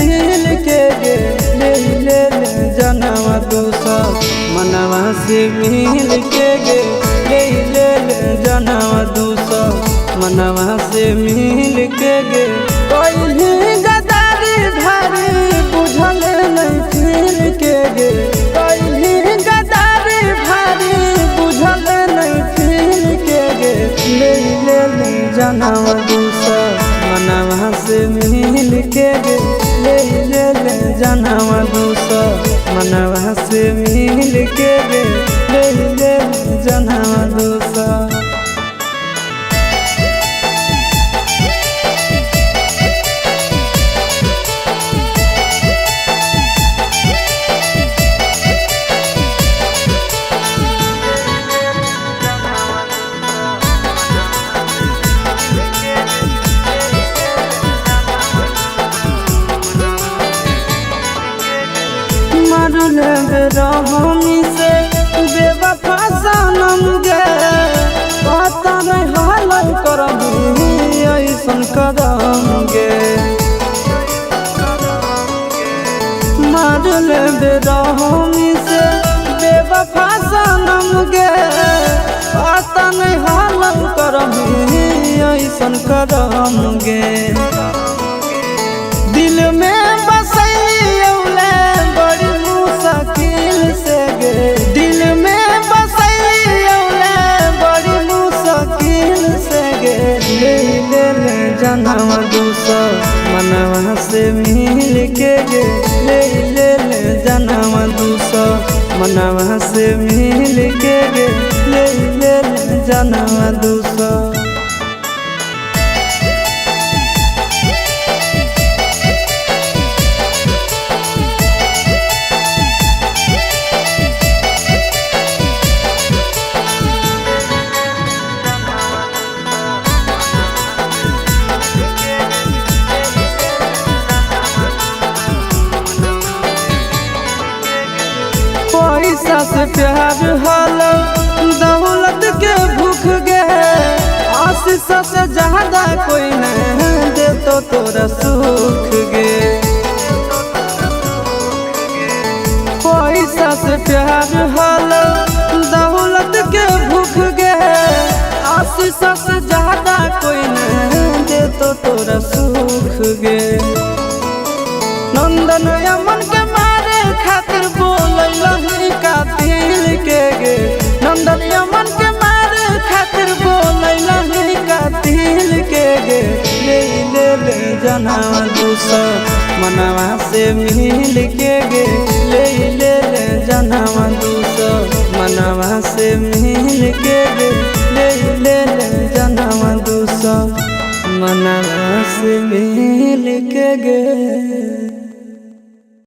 दिल के गे ले जनवा दूसर मनवा से मिल के गे ले जनवा दूसर मनवा से मिल के गे कोई गदारी भारी बुझल नहीं फिर के गे कोई गदारी भारी बुझल नहीं फिर के गे ले जनवा दूसर मनवा से मिल के गे ले जनवा दूसर मनवा से मिल के गे ले जनवा दूसर। हमी से बेवफा सनम गे पता नहीं हाल करबी ऐसन कदम गे मारल हमी से बेवफा सनम गे पता नहीं हाल करबी ऐसन कदम गे दिल में बसैले बड़ी मुश्किल से गे दिल में बसैले बड़ी मुश्किल से गे ले जनवा दूसर मनवा से मिल के गे ले जनवा दूसर मनवा से मिल के गे ले जनवा दूसर। पैसा से प्यार हाल दौलत के भूख गे आशीष से ज्यादा कोई नहीं दे तो तोरा सुख गे पैसा से प्यार हाल दौलत के भूख गे आशीष से ज्यादा कोई नहीं दे तो तोरा सुख गे नंदन अमन के मारे खातिर बोलही कातिल के गे नंदन अमन के मारे खातिर बोलही कातिल के गे ले जनवा दूसर मनवा से मिल के गे ले जनवा दूसर मनवा से मिल के गे ले जनवा दूसर मनवा से मिल के गे।